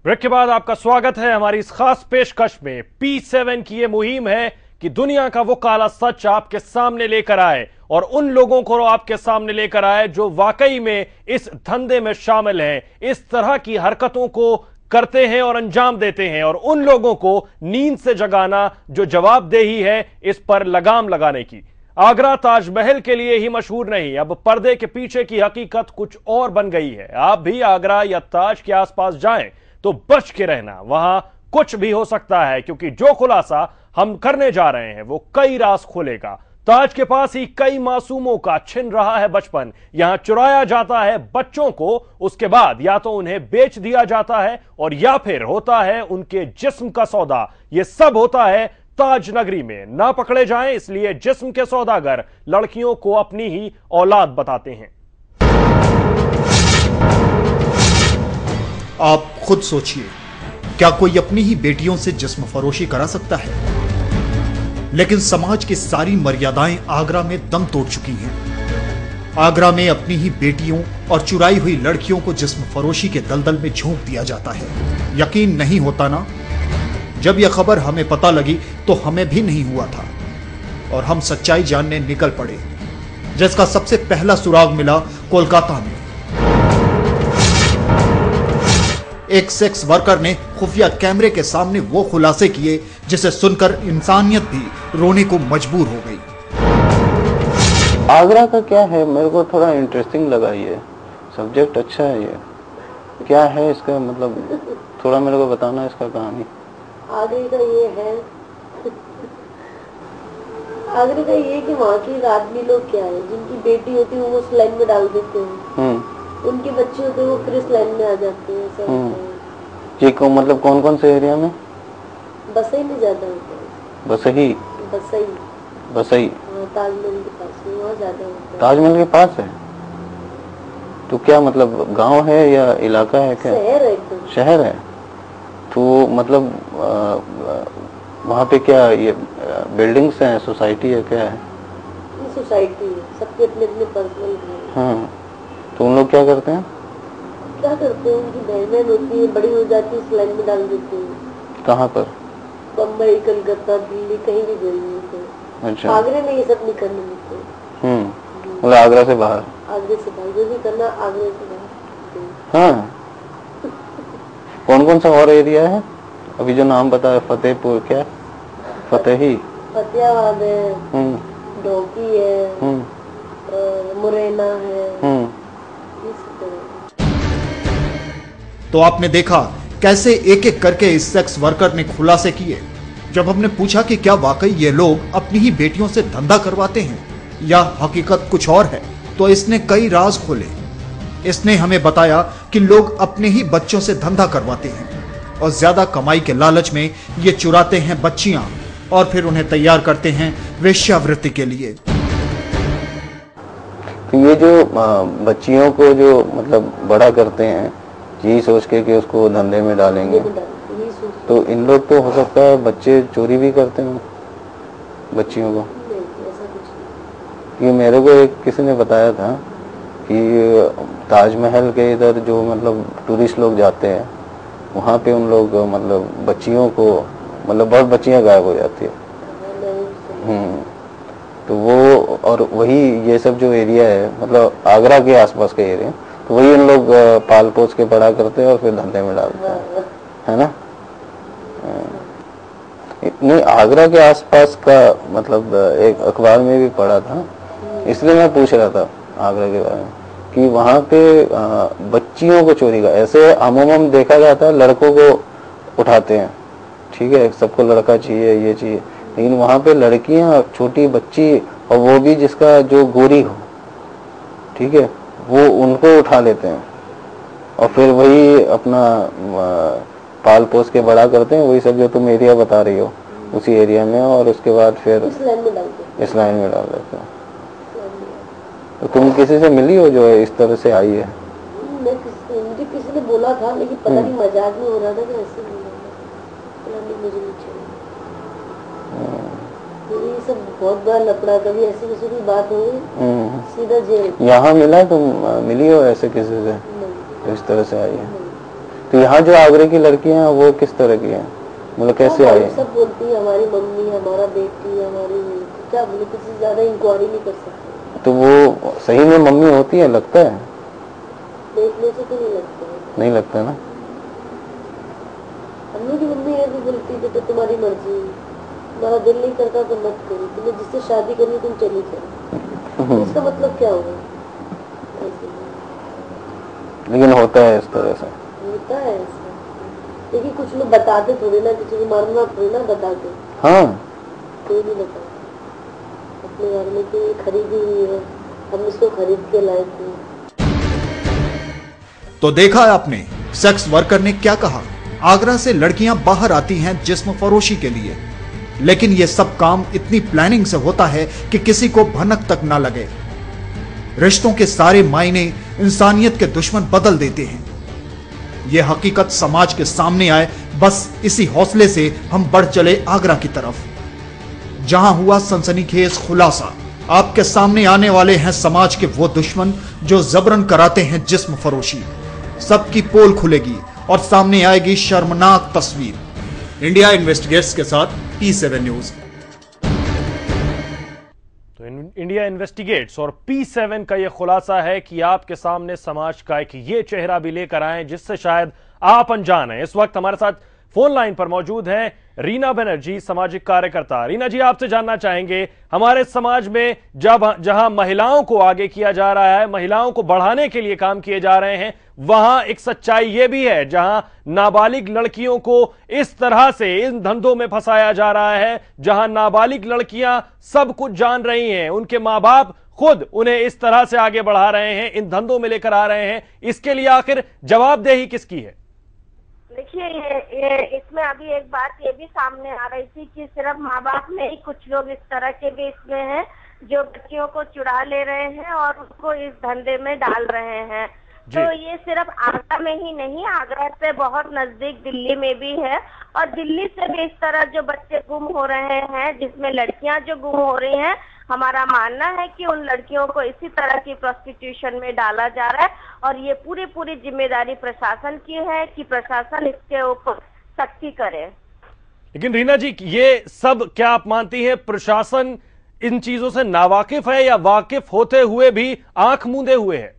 ब्रेक के बाद आपका स्वागत है हमारी इस खास पेशकश में। P7 की यह मुहिम है कि दुनिया का वो काला सच आपके सामने लेकर आए और उन लोगों को आपके सामने लेकर आए जो वाकई में इस धंधे में शामिल हैं, इस तरह की हरकतों को करते हैं और अंजाम देते हैं, और उन लोगों को नींद से जगाना जो जवाबदेही है इस पर लगाम लगाने की। आगरा ताजमहल के लिए ही मशहूर नहीं, अब पर्दे के पीछे की हकीकत कुछ और बन गई है। आप भी आगरा या ताज के आसपास जाएं तो बच के रहना, वहां कुछ भी हो सकता है, क्योंकि जो खुलासा हम करने जा रहे हैं वो कई राज खोलेगा। ताज के पास ही कई मासूमों का छिन रहा है बचपन, यहां चुराया जाता है बच्चों को, उसके बाद या तो उन्हें बेच दिया जाता है और या फिर होता है उनके जिस्म का सौदा। यह सब होता है ताज नगरी में। ना पकड़े जाएं इसलिए जिस्म के सौदागर लड़कियों को अपनी ही औलाद बताते हैं। आप खुद सोचिए, क्या कोई अपनी ही बेटियों से जिस्म फरोशी करा सकता है? लेकिन समाज की सारी मर्यादाएं आगरा में दम तोड़ चुकी हैं। आगरा में अपनी ही बेटियों और चुराई हुई लड़कियों को जिस्म फरोशी के दलदल में झोंक दिया जाता है। यकीन नहीं होता ना? जब यह खबर हमें पता लगी तो हमें भी नहीं हुआ था और हम सच्चाई जानने निकल पड़े, जिसका सबसे पहला सुराग मिला कोलकाता में। एक सेक्स वर्कर ने खुफिया कैमरे के सामने वो खुलासे किए जिसे सुनकर इंसानियत भी रोने को मजबूर हो गई। आगरा का क्या है, मेरे को थोड़ा इंटरेस्टिंग लगा, ये सब्जेक्ट अच्छा है। ये क्या है इसका मतलब, थोड़ा मेरे को बताना इसका कहानी। आगरे का ये है आगरे का ये कि वहाँ के आदमी लोग क्या है, जिनकी बेटी होती है वो स्लाइन में डाल देते हैं, उनके बच्चे होते हैं वो फिर स्लाइन में आ जाते हैं। ये को मतलब कौन कौन से एरिया में? बसई में ज्यादा होता है। बसई ताजमहल के पास में वहाँ ज्यादा होता है। ताजमहल के पास है तो क्या मतलब गांव है या इलाका है? क्या शहर है? एकदम शहर है। तो मतलब वहाँ पे क्या ये बिल्डिंग्स हैं, सोसाइटी है, क्या है? सोसाइटी है, सबके अपने अपने पर्सनल घर। हाँ, तो उन लोग क्या करते हैं? उनकी बहनें होती है, बड़ी हो जाती है, स्लाइन में डाल देते हैं। कहाँ पर? बम्बई, कलकत्ता, दिल्ली, कहीं भी गई। अच्छा, आगरे में ये सब नहीं करने देते। मतलब आगरा से बाहर? आगरे से बाहर जो भी करना, आगरे से बाहर। हाँ, कौन कौन सा और एरिया है अभी जो नाम बताया? फतेहपुर, क्या फतेहाबाद है, डोकी है, मुरैना है। तो आपने देखा कैसे एक एक करके इस सेक्स वर्कर ने खुलासे किए। जब हमने पूछा कि क्या वाकई ये लोग अपनी ही बेटियों से धंधा करवाते हैं या हकीकत कुछ और है, तो इसने कई राज खोले। इसने हमें बताया कि लोग अपने ही बच्चों से धंधा करवाते हैं और ज्यादा कमाई के लालच में ये चुराते हैं बच्चियां और फिर उन्हें तैयार करते हैं वेश्यावृत्ति के लिए। तो ये जो बच्चियों को जो मतलब बड़ा करते हैं यही सोच के कि उसको धंधे में डालेंगे, तो इन लोग तो हो सकता है बच्चे चोरी भी करते हो बच्चियों को। ये मेरे को एक किसी ने बताया था कि ताजमहल के इधर जो मतलब टूरिस्ट लोग जाते हैं वहाँ पे उन लोग मतलब बच्चियों को मतलब बहुत बच्चियाँ गायब हो जाती है। तो वो और वही ये सब जो एरिया है मतलब आगरा के आसपास का एरिया, तो वही उन लोग पाल पोस के बड़ा करते हैं और फिर धंधे में डालते हैं, है ना? नहीं, आगरा के आसपास का मतलब एक अखबार में भी पढ़ा था इसलिए मैं पूछ रहा था आगरा के बारे में कि वहाँ पे बच्चियों को चोरी का, ऐसे अमूमन देखा जाता है लड़कों को उठाते हैं, ठीक है, सबको लड़का चाहिए ये चाहिए, लेकिन वहाँ पे लड़कियाँ, छोटी बच्ची, और वो भी जिसका जो गोरी हो, ठीक है, वो उनको उठा लेते हैं और फिर वही अपना पाल पोस के बड़ा करते हैं, वही सब जो तुम एरिया बता रही हो उसी एरिया में, और उसके बाद फिर इस लाइन में डाल देते हैं। तो तुम किसी से मिली हो जो इस तरह से आई है? मुझे किसी ने बोला था, लेकिन पता नहीं मजाक में हो रहा था कि ऐसे मुझे नहीं चाहिए। ये सब बहुत बड़ा लफड़ा, कभी ऐसी किसी की बात हो सीधा जेल। यहाँ मिला, तुम मिली हो ऐसे किसी से तो इस तरह से आई है? तो यहाँ जो आगरे की लड़कियाँ हैं वो किस तरह की हैं, मतलब कैसे आई है? सब बोलती है हमारी मम्मी, हमारा बेटी, हमारी, क्या बोले, किसी से ज्यादा इंक्वायरी नहीं कर सकते। तो वो सही में मम्मी होती है, लगता है? देखने से तो नहीं लगता है। नहीं लगता ना? हम की मम्मी है भी बोलती है तो तुम्हारी मर्जी, तुम्हारा दिल नहीं करता तो मत करो, तुम्हें जिससे शादी करनी तुम चली जाओ। इसका मतलब क्या होगा? लेकिन होता है इस तरह से, होता है ऐसा। देखिए कुछ लोग बताते थोड़ी ना, किसी को मारना थोड़ी ना बताते। हाँ, कोई नहीं बताता अपने घर में कि खरीदी हुई है, हम इसको खरीद के लाए थे। तो देखा है आपने सेक्स वर्कर ने क्या कहा। आगरा से लड़कियां बाहर आती हैं जिस्म फरोशी के लिए, लेकिन यह सब काम इतनी प्लानिंग से होता है कि किसी को भनक तक ना लगे। रिश्तों के सारे मायने इंसानियत के दुश्मन बदल देते हैं। यह हकीकत समाज के सामने आए, बस इसी हौसले से हम बढ़ चले आगरा की तरफ, जहां हुआ सनसनीखेज खुलासा। आपके सामने आने वाले हैं समाज के वो दुश्मन जो जबरन कराते हैं जिस्म फरोशी। सबकी पोल खुलेगी और सामने आएगी शर्मनाक तस्वीर। इंडिया इन्वेस्टिगेट्स के साथ P7 न्यूज। तो इंडिया इन्वेस्टिगेट्स और P7 का यह खुलासा है कि आपके सामने समाज का एक ये चेहरा भी लेकर आए जिससे शायद आप अनजान हैं। इस वक्त हमारे साथ फोन लाइन पर मौजूद हैं रीना बनर्जी, सामाजिक कार्यकर्ता। रीना जी, आपसे जानना चाहेंगे, हमारे समाज में जहां महिलाओं को आगे किया जा रहा है, महिलाओं को बढ़ाने के लिए काम किए जा रहे हैं, वहां एक सच्चाई यह भी है जहां नाबालिग लड़कियों को इस तरह से इन धंधों में फंसाया जा रहा है, जहां नाबालिग लड़कियां सब कुछ जान रही हैं, उनके मां बाप खुद उन्हें इस तरह से आगे बढ़ा रहे हैं, इन धंधों में लेकर आ रहे हैं। इसके लिए आखिर जवाबदेही किसकी है? देखिए, ये इसमें अभी एक बात ये भी सामने आ रही थी कि सिर्फ माँ बाप नहीं, कुछ लोग इस तरह के भी इसमें हैं जो बच्चियों को चुरा ले रहे हैं और उसको इस धंधे में डाल रहे हैं। तो ये सिर्फ आगरा में ही नहीं, आगरा से बहुत नजदीक दिल्ली में भी है, और दिल्ली से भी इस तरह जो बच्चे गुम हो रहे हैं, जिसमें लड़कियां जो गुम हो रही हैं, हमारा मानना है कि उन लड़कियों को इसी तरह की प्रोस्टिट्यूशन में डाला जा रहा है, और ये पूरी जिम्मेदारी प्रशासन की है कि प्रशासन इसके ऊपर सख्ती करे। लेकिन रीना जी, ये सब क्या आप मानती हैं प्रशासन इन चीजों से नावाकिफ है या वाकिफ होते हुए भी आंख मूंदे हुए है?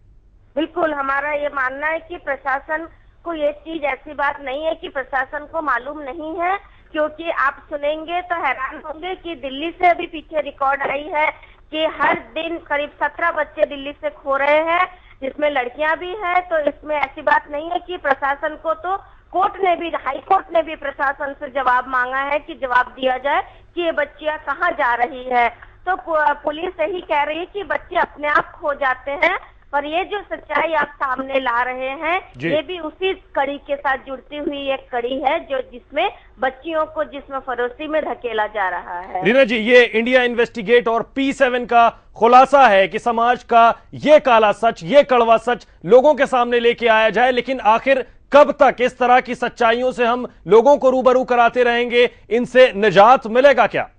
बिल्कुल, हमारा ये मानना है कि प्रशासन को ये चीज, ऐसी बात नहीं है कि प्रशासन को मालूम नहीं है, क्योंकि आप सुनेंगे तो हैरान होंगे कि दिल्ली से अभी पीछे रिकॉर्ड आई है कि हर दिन करीब 17 बच्चे दिल्ली से खो रहे हैं, जिसमें लड़कियां भी हैं। तो इसमें ऐसी बात नहीं है कि प्रशासन को, तो कोर्ट ने भी, हाई कोर्ट ने भी प्रशासन से जवाब मांगा है कि जवाब दिया जाए कि ये बच्चियां कहाँ जा रही है। तो पुलिस यही कह रही है कि बच्चे अपने आप खो जाते हैं, पर ये जो सच्चाई आप सामने ला रहे हैं, ये भी उसी कड़ी के साथ जुड़ती हुई एक कड़ी है जो जिसमें बच्चियों को जिस्म फरोशी में धकेला जा रहा है। रीना जी, ये इंडिया इन्वेस्टिगेट और P7 का खुलासा है कि समाज का ये काला सच, ये कड़वा सच लोगों के सामने लेके आया जाए, लेकिन आखिर कब तक इस तरह की सच्चाइयों से हम लोगों को रूबरू कराते रहेंगे? इनसे निजात मिलेगा क्या?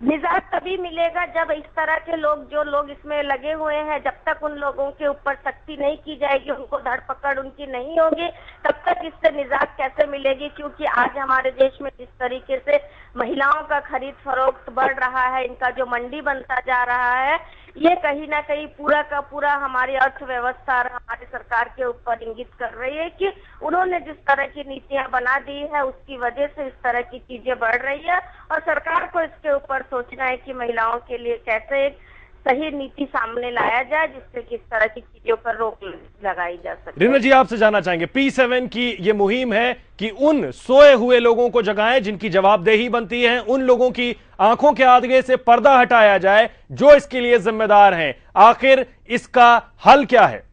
निजात तभी मिलेगा जब इस तरह के लोग, जो लोग इसमें लगे हुए हैं, जब तक उन लोगों के ऊपर सख्ती नहीं की जाएगी, उनको धरपकड़ उनकी नहीं होगी, तब तक इससे निजात कैसे मिलेगी? क्योंकि आज हमारे देश में जिस तरीके से महिलाओं का खरीद फरोख्त बढ़ रहा है, इनका जो मंडी बनता जा रहा है, ये कहीं ना कहीं पूरा का पूरा हमारी अर्थव्यवस्था और हमारी सरकार के ऊपर इंगित कर रही है कि उन्होंने जिस तरह की नीतियां बना दी है, उसकी वजह से इस तरह की चीजें बढ़ रही है, और सरकार को इसके ऊपर सोचना है कि महिलाओं के लिए कैसे एक सही नीति सामने लाया जाए जिससे कि इस तरह की चीजों पर रोक लगाई जा सके। रीना जी, आपसे जानना चाहेंगे, P7 की ये मुहिम है कि उन सोए हुए लोगों को जगाएं जिनकी जवाबदेही बनती है, उन लोगों की आंखों के आगे से पर्दा हटाया जाए जो इसके लिए जिम्मेदार हैं। आखिर इसका हल क्या है?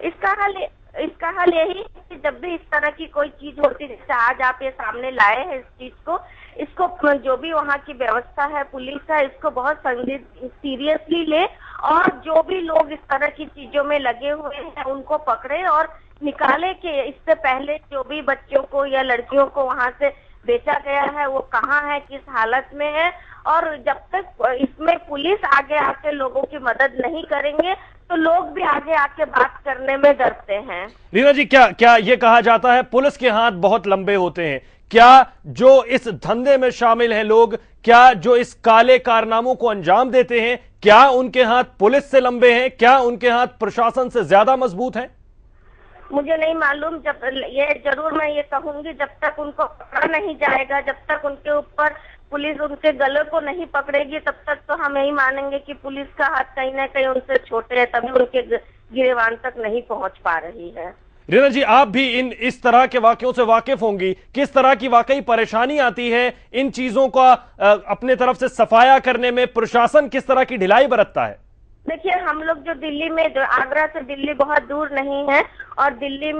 इसका हल यही है कि जब भी इस तरह की कोई चीज होती है, जैसे आज आप ये सामने लाए हैं इस चीज को, इसको जो भी वहाँ की व्यवस्था है, पुलिस है, इसको बहुत सीरियसली ले और जो भी लोग इस तरह की चीजों में लगे हुए हैं उनको पकड़े और निकाले कि इससे पहले जो भी बच्चों को या लड़कियों को वहाँ से बेचा गया है वो कहाँ है, किस हालत में है। और जब तक इसमें पुलिस आगे आके लोगों की मदद नहीं करेंगे तो लोग भी आगे आके बात करने में डरते हैं। रीना जी, क्या ये कहा जाता है पुलिस के हाथ बहुत लंबे होते हैं? क्या जो इस धंधे में शामिल हैं लोग, क्या जो इस काले कारनामों को अंजाम देते हैं, क्या उनके हाथ पुलिस से लंबे हैं? क्या उनके हाथ प्रशासन से ज्यादा मजबूत हैं? मुझे नहीं मालूम। जब ये जरूर मैं ये कहूंगी, जब तक उनको पकड़ा नहीं जाएगा, जब तक उनके ऊपर पुलिस उनके गले को नहीं पकड़ेगी, तब तक तो हम यही मानेंगे कि पुलिस का हाथ कहीं ना कहीं उनसे छोटे है, तभी उनके गिरेबान तक नहीं पहुंच पा रही है। रीना जी, आप भी इस तरह के वाकयों से वाकिफ होंगी। किस तरह की वाकई परेशानी आती है इन चीजों का अपने तरफ से सफाया करने में? प्रशासन किस तरह की ढिलाई बरतता है? देखिए, हम लोग जो दिल्ली में, जो आगरा से दिल्ली बहुत दूर नहीं है और दिल्ली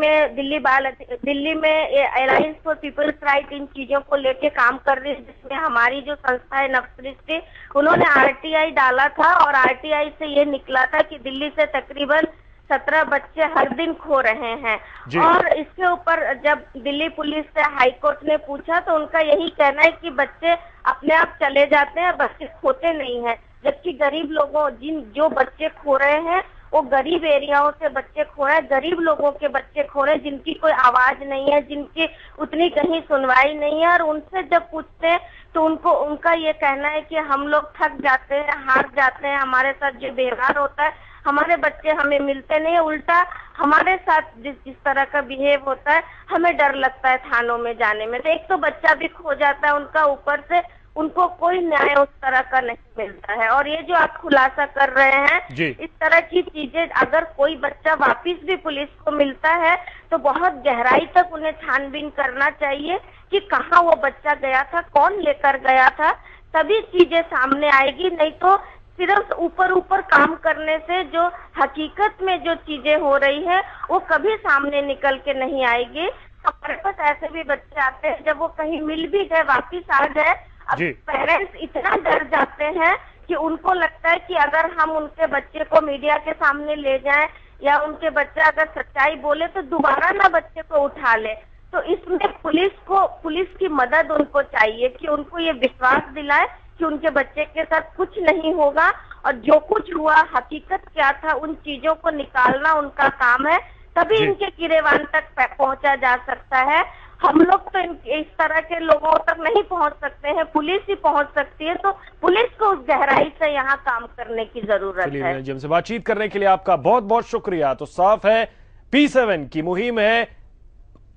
में अलायंस फॉर पीपल्स राइट इन चीजों को लेके काम कर रही है, जिसमें हमारी जो संस्था है नक्सलिस्ट, उन्होंने RTI डाला था और RTI से ये निकला था कि दिल्ली से तकरीबन 17 बच्चे हर दिन खो रहे हैं। और इसके ऊपर जब दिल्ली पुलिस से हाईकोर्ट ने पूछा तो उनका यही कहना है कि बच्चे अपने आप चले जाते हैं, बच्चे खोते नहीं हैं। जबकि गरीब लोगों जो बच्चे खो रहे हैं वो गरीब एरियाओं से बच्चे खो रहे हैं, गरीब लोगों के बच्चे खो रहे हैं जिनकी कोई आवाज नहीं है, जिनकी उतनी कहीं सुनवाई नहीं है। और उनसे जब पूछते हैं तो उनका ये कहना है कि हम लोग थक जाते हैं, हार जाते हैं, हमारे साथ जो व्यवहार होता है, हमारे बच्चे हमें मिलते नहीं है, उल्टा हमारे साथ जिस तरह का बिहेव होता है हमें डर लगता है थानों में जाने में। तो एक तो बच्चा भी खो जाता है उनका, ऊपर से उनको कोई न्याय उस तरह का नहीं मिलता है। और ये जो आप खुलासा कर रहे हैं, इस तरह की चीजें, अगर कोई बच्चा वापिस भी पुलिस को मिलता है तो बहुत गहराई तक उन्हें छानबीन करना चाहिए कि कहाँ वो बच्चा गया था, कौन लेकर गया था, तभी चीजें सामने आएगी। नहीं तो सिर्फ ऊपर काम करने से जो हकीकत में जो चीजें हो रही है वो कभी सामने निकल के नहीं आएगी। हमारे पास ऐसे भी बच्चे आते हैं जब वो कहीं मिल भी गए, वापिस आ गए, अब पेरेंट्स इतना डर जाते हैं कि उनको लगता है कि अगर हम उनके बच्चे को मीडिया के सामने ले जाएं या उनके बच्चे अगर सच्चाई बोले तो दोबारा ना बच्चे को उठा ले। तो इसमें पुलिस की मदद उनको चाहिए कि उनको ये विश्वास दिलाए कि उनके बच्चे के साथ कुछ नहीं होगा और जो कुछ हुआ हकीकत क्या था उन चीजों को निकालना उनका काम है, तभी इनके गिरेबान तक पहुंचा जा सकता है। हम लोग तो इस तरह के लोगों तक नहीं पहुंच सकते हैं, पुलिस ही पहुंच सकती है। तो पुलिस को उस गहराई से यहाँ काम करने की जरूरत है। जी, हमसे बातचीत करने के लिए आपका बहुत बहुत शुक्रिया। तो साफ है, P7 की मुहिम है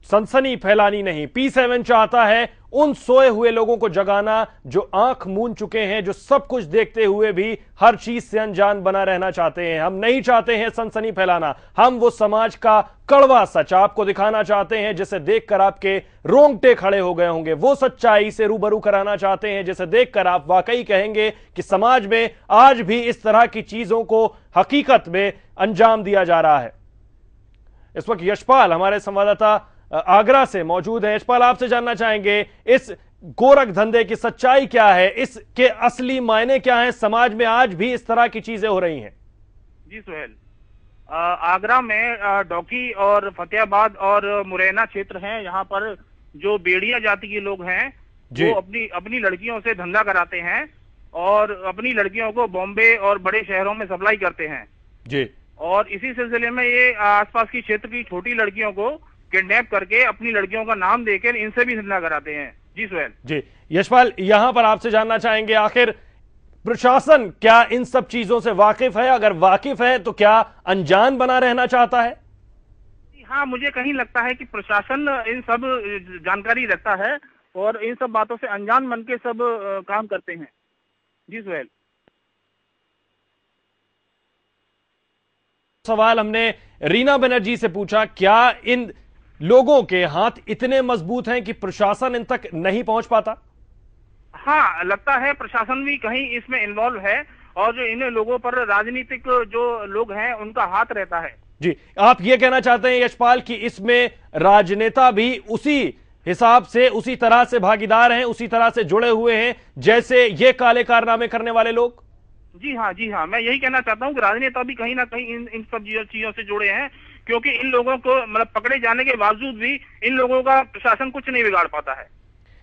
सनसनी फैलानी नहीं। P7 चाहता है उन सोए हुए लोगों को जगाना जो आंख मूंद चुके हैं, जो सब कुछ देखते हुए भी हर चीज से अनजान बना रहना चाहते हैं। हम नहीं चाहते हैं सनसनी फैलाना, हम वो समाज का कड़वा सच आपको दिखाना चाहते हैं जिसे देखकर आपके रोंगटे खड़े हो गए होंगे। वो सच्चाई से रूबरू कराना चाहते हैं जिसे देखकर आप वाकई कहेंगे कि समाज में आज भी इस तरह की चीजों को हकीकत में अंजाम दिया जा रहा है। इस वक्त यशपाल हमारे संवाददाता आगरा से मौजूद है। यशपाल, आपसे जानना चाहेंगे इस गोरख धंधे की सच्चाई क्या है, इसके असली मायने क्या हैं, समाज में आज भी इस तरह की चीजें हो रही हैं? जी सुहेल, आगरा में डोकी और फतेहाबाद और मुरैना क्षेत्र हैं। यहाँ पर जो बेड़िया जाति के लोग हैं वो अपनी लड़कियों से धंधा कराते हैं और अपनी लड़कियों को बॉम्बे और बड़े शहरों में सप्लाई करते हैं जी। और इसी सिलसिले में ये आसपास की क्षेत्र की छोटी लड़कियों को किडनैप करके अपनी लड़कियों का नाम देकर इनसे भी धंधा कराते हैं। जी सुहेल। जी यशपाल, यहां पर आपसे जानना चाहेंगे आखिर प्रशासन क्या इन सब चीजों से वाकिफ है? अगर वाकिफ है तो क्या अनजान बना रहना चाहता है? हाँ, मुझे कहीं लगता है कि प्रशासन इन सब जानकारी रखता है और इन सब बातों से अनजान बन के सब काम करते हैं। जी सुहेल। सवाल हमने रीना बनर्जी से पूछा, क्या इन लोगों के हाथ इतने मजबूत हैं कि प्रशासन इन तक नहीं पहुंच पाता? हाँ, लगता है प्रशासन भी कहीं इसमें इन्वॉल्व है और जो इन लोगों पर राजनीतिक जो लोग हैं उनका हाथ रहता है। जी, आप ये कहना चाहते हैं यशपाल कि इसमें राजनेता भी उसी हिसाब से, उसी तरह से भागीदार हैं, उसी तरह से जुड़े हुए हैं जैसे ये काले कारनामे करने वाले लोग? जी हाँ, मैं यही कहना चाहता हूँ कि राजनेता भी कहीं ना कहीं इन सब चीजों से जुड़े हैं, क्योंकि इन लोगों को मतलब पकड़े जाने के बावजूद भी इन लोगों का प्रशासन कुछ नहीं बिगाड़ पाता है।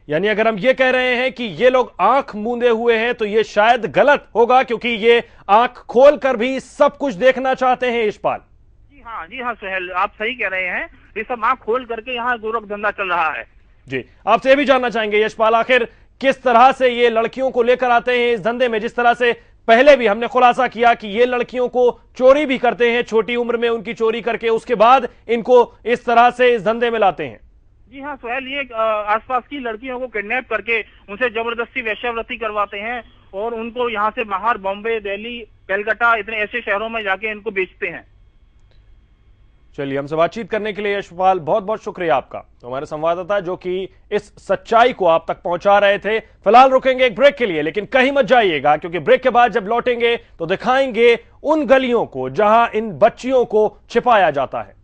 यानी अगर हम ये कह रहे हैं कि ये लोग आंख मूंदे हुए हैं तो ये शायद गलत होगा, क्योंकि ये आंख खोलकर भी सब कुछ देखना चाहते हैं यशपाल। जी हाँ सुहेल, आप सही कह रहे हैं, ये सब आंख खोल करके यहाँ गोरख धंधा चल रहा है। जी, आपसे ये भी जानना चाहेंगे यशपाल, आखिर किस तरह से ये लड़कियों को लेकर आते हैं इस धंधे में? जिस तरह से पहले भी हमने खुलासा किया कि ये लड़कियों को चोरी भी करते हैं, छोटी उम्र में उनकी चोरी करके उसके बाद इनको इस तरह से इस धंधे में लाते हैं। जी हाँ सुहेल, ये आसपास की लड़कियों को किडनैप करके उनसे जबरदस्ती वेश्यावृत्ति करवाते हैं और उनको यहाँ से बाहर बॉम्बे, दिल्ली, कलकत्ता, इतने ऐसे शहरों में जाके इनको बेचते हैं। चलिए, हमसे बातचीत करने के लिए यशपाल बहुत बहुत शुक्रिया आपका। तो हमारे संवाददाता जो कि इस सच्चाई को आप तक पहुंचा रहे थे। फिलहाल रुकेंगे एक ब्रेक के लिए, लेकिन कहीं मत जाइएगा, क्योंकि ब्रेक के बाद जब लौटेंगे तो दिखाएंगे उन गलियों को जहां इन बच्चियों को छिपाया जाता है।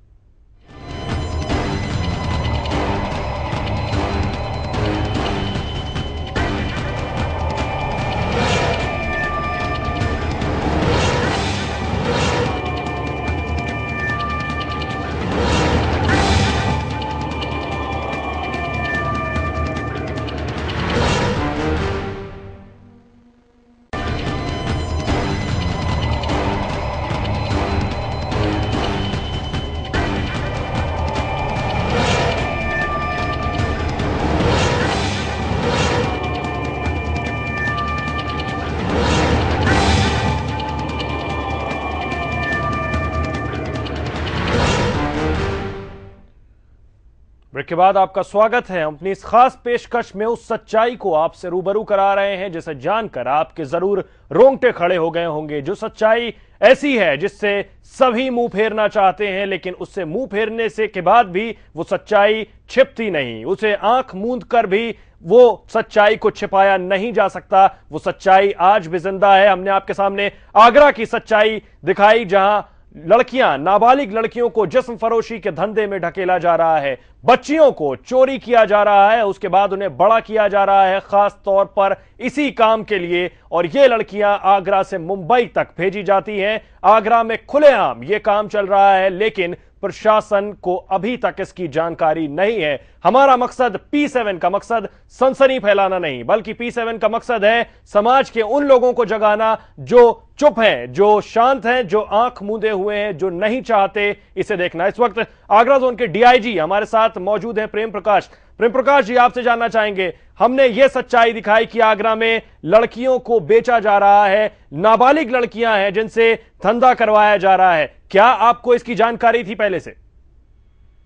ब्रेक के बाद आपका स्वागत है। हम अपनी इस खास पेशकश में उस सच्चाई को आपसे रूबरू करा रहे हैं जिसे जानकर आपके जरूर रोंगटे खड़े हो गए होंगे। जो सच्चाई ऐसी है जिससे सभी मुंह फेरना चाहते हैं, लेकिन उससे मुंह फेरने से के बाद भी वो सच्चाई छिपती नहीं, उसे आंख मूंद कर भी वो सच्चाई को छिपाया नहीं जा सकता। वो सच्चाई आज भी जिंदा है। हमने आपके सामने आगरा की सच्चाई दिखाई, जहां लड़कियां, नाबालिग लड़कियों को जिस्म फरोशी के धंधे में ढकेला जा रहा है, बच्चियों को चोरी किया जा रहा है, उसके बाद उन्हें बड़ा किया जा रहा है खास तौर पर इसी काम के लिए, और ये लड़कियां आगरा से मुंबई तक भेजी जाती हैं। आगरा में खुलेआम ये काम चल रहा है, लेकिन प्रशासन को अभी तक इसकी जानकारी नहीं है। हमारा मकसद P7 का मकसद सनसनी फैलाना नहीं, बल्कि P7 का मकसद है समाज के उन लोगों को जगाना जो चुप हैं, जो शांत हैं, जो आंख मूंदे हुए हैं, जो नहीं चाहते इसे देखना। इस वक्त आगरा जोन के DIG हमारे साथ मौजूद हैं प्रेम प्रकाश। प्रेम प्रकाश जी, आपसे जानना चाहेंगे, हमने ये सच्चाई दिखाई कि आगरा में लड़कियों को बेचा जा रहा है, नाबालिग लड़कियां हैं जिनसे धंधा करवाया जा रहा है, क्या आपको इसकी जानकारी थी पहले से?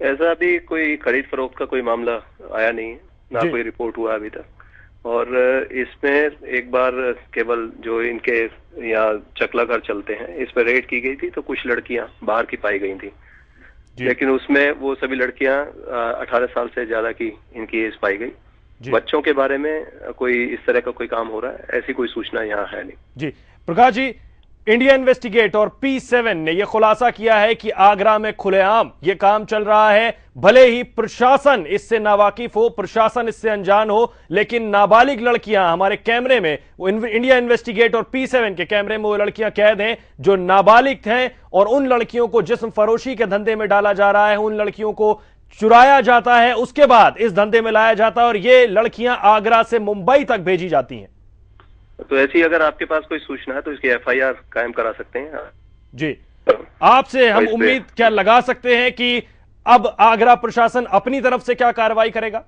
ऐसा अभी कोई खरीद फरोख्त का कोई मामला आया नहीं है, ना कोई रिपोर्ट हुआ अभी तक। और इसमें एक बार केवल जो इनके यहाँ चकला घर चलते हैं, इस पर रेड की गई थी तो कुछ लड़कियां बाहर की पाई गई थी, लेकिन उसमें वो सभी लड़कियां 18 साल से ज्यादा की इनकी एज पाई गई। बच्चों के बारे में कोई इस तरह का कोई काम हो रहा है, ऐसी कोई सूचना यहाँ है नहीं। जी प्रकाश जी, इंडिया इन्वेस्टिगेट और P7 ने यह खुलासा किया है कि आगरा में खुलेआम यह काम चल रहा है। भले ही प्रशासन इससे नावाकिफ हो, प्रशासन इससे अनजान हो, लेकिन नाबालिग लड़कियां हमारे कैमरे में, इंडिया इन्वेस्टिगेट और P7 के कैमरे में वो लड़कियां कैद हैं जो नाबालिग हैं, और उन लड़कियों को जिस्म फरोशी के धंधे में डाला जा रहा है, उन लड़कियों को चुराया जाता है, उसके बाद इस धंधे में लाया जाता है और ये लड़कियां आगरा से मुंबई तक भेजी जाती हैं। तो ऐसी अगर आपके पास कोई सूचना है तो इसकी FIR कायम करा सकते हैं। जी, आपसे हम उम्मीद क्या लगा सकते हैं कि अब आगरा प्रशासन अपनी तरफ से क्या कार्रवाई करेगा?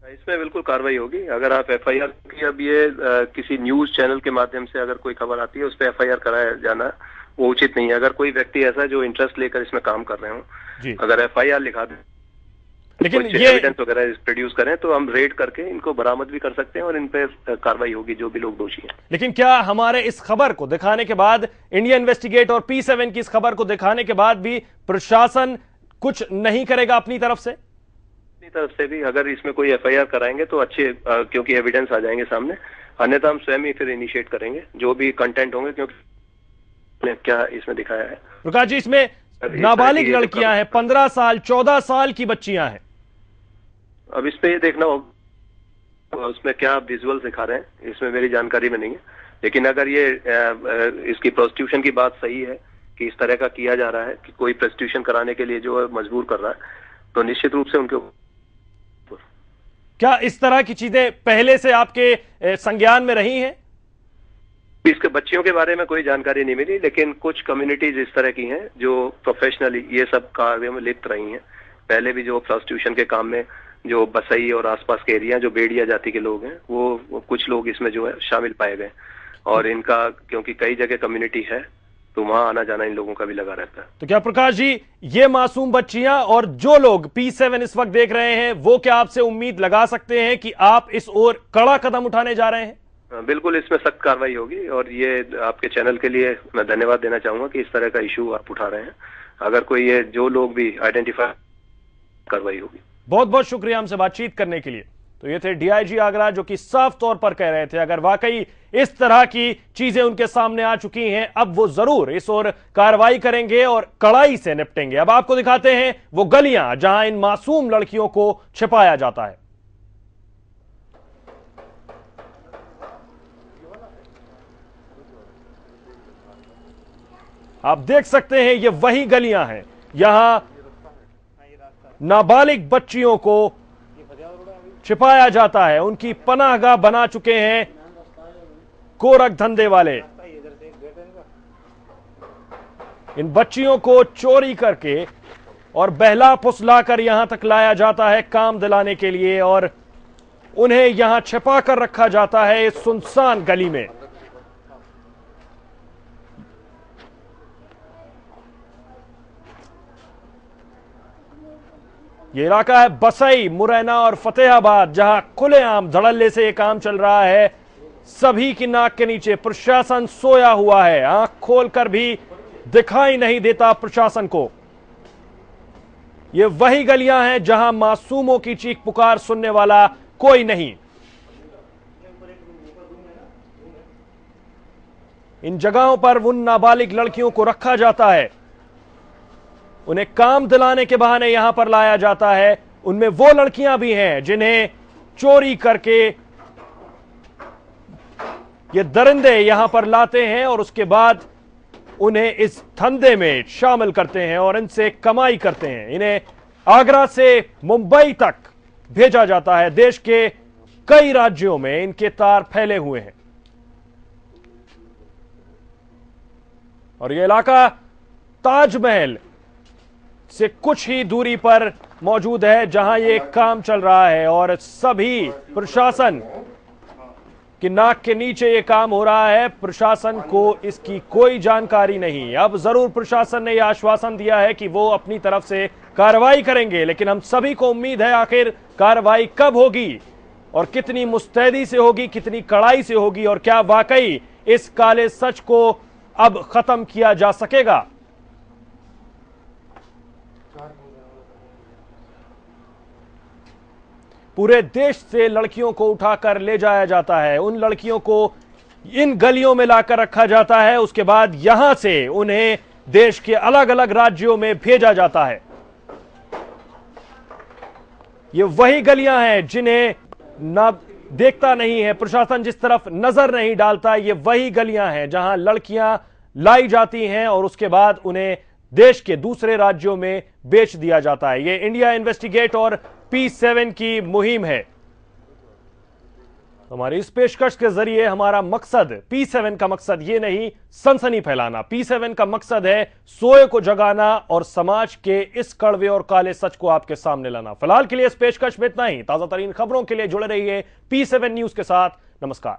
इसमें बिल्कुल कार्रवाई होगी। अगर आप FIR की, अब ये किसी न्यूज चैनल के माध्यम से अगर कोई खबर आती है उस पर FIR कराया जाना वो उचित नहीं है। अगर कोई व्यक्ति ऐसा जो इंटरेस्ट लेकर इसमें काम कर रहे हो, अगर FIR लिखा दे। लेकिन कुछ ये एविडेंस वगैरह प्रोड्यूस करें तो हम रेड करके इनको बरामद भी कर सकते हैं और इन पे कार्रवाई होगी जो भी लोग दोषी हैं। लेकिन क्या हमारे इस खबर को दिखाने के बाद, इंडिया इन्वेस्टिगेट और P7 की इस खबर को दिखाने के बाद भी प्रशासन कुछ नहीं करेगा अपनी तरफ से? अपनी तरफ से भी अगर इसमें कोई FIR कराएंगे तो अच्छे, क्योंकि एविडेंस आ जाएंगे सामने, अन्यथा हम स्वयं ही फिर इनिशिएट करेंगे जो भी कंटेंट होंगे, क्योंकि क्या इसमें दिखाया है। प्रकाश जी, इसमें नाबालिग लड़कियां हैं, 15 साल 14 साल की बच्चियां हैं। अब इस पे ये देखना होगा उसमें क्या विजुअल दिखा रहे हैं, इसमें मेरी जानकारी में नहीं है। लेकिन अगर ये इसकी प्रोस्टिट्यूशन की बात सही है कि इस तरह का किया जा रहा है कि कोई प्रोस्टिट्यूशन कराने के लिए जो है मजबूर कर रहा है, तो निश्चित रूप से उनके क्या इस तरह की चीजें पहले से आपके संज्ञान में रही हैं? इसके बच्चियों के बारे में कोई जानकारी नहीं मिली, लेकिन कुछ कम्युनिटीज इस तरह की हैं जो प्रोफेशनली ये सब कार्यों में लिप्त रही हैं। पहले भी जो प्रोस्टिट्यूशन के काम में जो बसई और आसपास के एरिया जो बेड़िया जाति के लोग हैं वो कुछ लोग इसमें जो है शामिल पाए गए, और इनका क्योंकि कई जगह कम्युनिटी है तो वहां आना जाना इन लोगों का भी लगा रहता है। तो क्या प्रकाश जी, ये मासूम बच्चियां और जो लोग P7 इस वक्त देख रहे हैं वो क्या आपसे उम्मीद लगा सकते हैं कि आप इस ओर कड़ा कदम उठाने जा रहे हैं? बिल्कुल, इसमें सख्त कार्रवाई होगी, और ये आपके चैनल के लिए मैं धन्यवाद देना चाहूंगा कि इस तरह का इशू आप उठा रहे हैं। अगर कोई ये जो लोग भी आइडेंटिफाई, कार्रवाई होगी। बहुत बहुत शुक्रिया हमसे बातचीत करने के लिए। तो ये थे DIG आगरा जो कि साफ तौर पर कह रहे थे अगर वाकई इस तरह की चीजें उनके सामने आ चुकी हैं, अब वो जरूर इस ओर कार्रवाई करेंगे और कड़ाई से निपटेंगे। अब आपको दिखाते हैं वो गलियां जहां इन मासूम लड़कियों को छिपाया जाता है। आप देख सकते हैं ये वही गलियां हैं, यहां नाबालिग बच्चियों को छिपाया जाता है, उनकी पनाहगाह बना चुके हैं गोरख धंधे वाले। इन बच्चियों को चोरी करके और बहला फुसला कर यहां तक लाया जाता है काम दिलाने के लिए, और उन्हें यहां छिपा कर रखा जाता है इस सुनसान गली में। ये इलाका है बसई, मुरैना और फतेहाबाद, जहां खुलेआम धड़ल्ले से ये काम चल रहा है। सभी की नाक के नीचे प्रशासन सोया हुआ है, आंख खोलकर भी दिखाई नहीं देता प्रशासन को। ये वही गलियां हैं जहां मासूमों की चीख पुकार सुनने वाला कोई नहीं। इन जगहों पर उन नाबालिग लड़कियों को रखा जाता है, उन्हें काम दिलाने के बहाने यहां पर लाया जाता है। उनमें वो लड़कियां भी हैं जिन्हें चोरी करके ये दरिंदे यहां पर लाते हैं और उसके बाद उन्हें इस धंधे में शामिल करते हैं और इनसे कमाई करते हैं। इन्हें आगरा से मुंबई तक भेजा जाता है। देश के कई राज्यों में इनके तार फैले हुए हैं और यह इलाका ताजमहल से कुछ ही दूरी पर मौजूद है जहां ये काम चल रहा है, और सभी प्रशासन की नाक के नीचे ये काम हो रहा है। प्रशासन को इसकी कोई जानकारी नहीं। अब जरूर प्रशासन ने यह आश्वासन दिया है कि वो अपनी तरफ से कार्रवाई करेंगे, लेकिन हम सभी को उम्मीद है आखिर कार्रवाई कब होगी और कितनी मुस्तैदी से होगी, कितनी कड़ाई से होगी, और क्या वाकई इस काले सच को अब खत्म किया जा सकेगा। पूरे देश से लड़कियों को उठाकर ले जाया जाता है, उन लड़कियों को इन गलियों में लाकर रखा जाता है, उसके बाद यहां से उन्हें देश के अलग अलग राज्यों में भेजा जाता है। ये वही गलियां हैं जिन्हें ना देखता नहीं है प्रशासन, जिस तरफ नजर नहीं डालता। ये वही गलियां हैं जहां लड़कियां लाई जाती हैं और उसके बाद उन्हें देश के दूसरे राज्यों में बेच दिया जाता है। ये इंडिया इन्वेस्टिगेट और P7 की मुहिम है। हमारी इस पेशकश के जरिए हमारा मकसद, P7 का मकसद ये नहीं सनसनी फैलाना, P7 का मकसद है सोए को जगाना और समाज के इस कड़वे और काले सच को आपके सामने लाना। फिलहाल के लिए इस पेशकश में इतना ही। ताजा तरीन खबरों के लिए जुड़े रहिए P7 न्यूज के साथ। नमस्कार।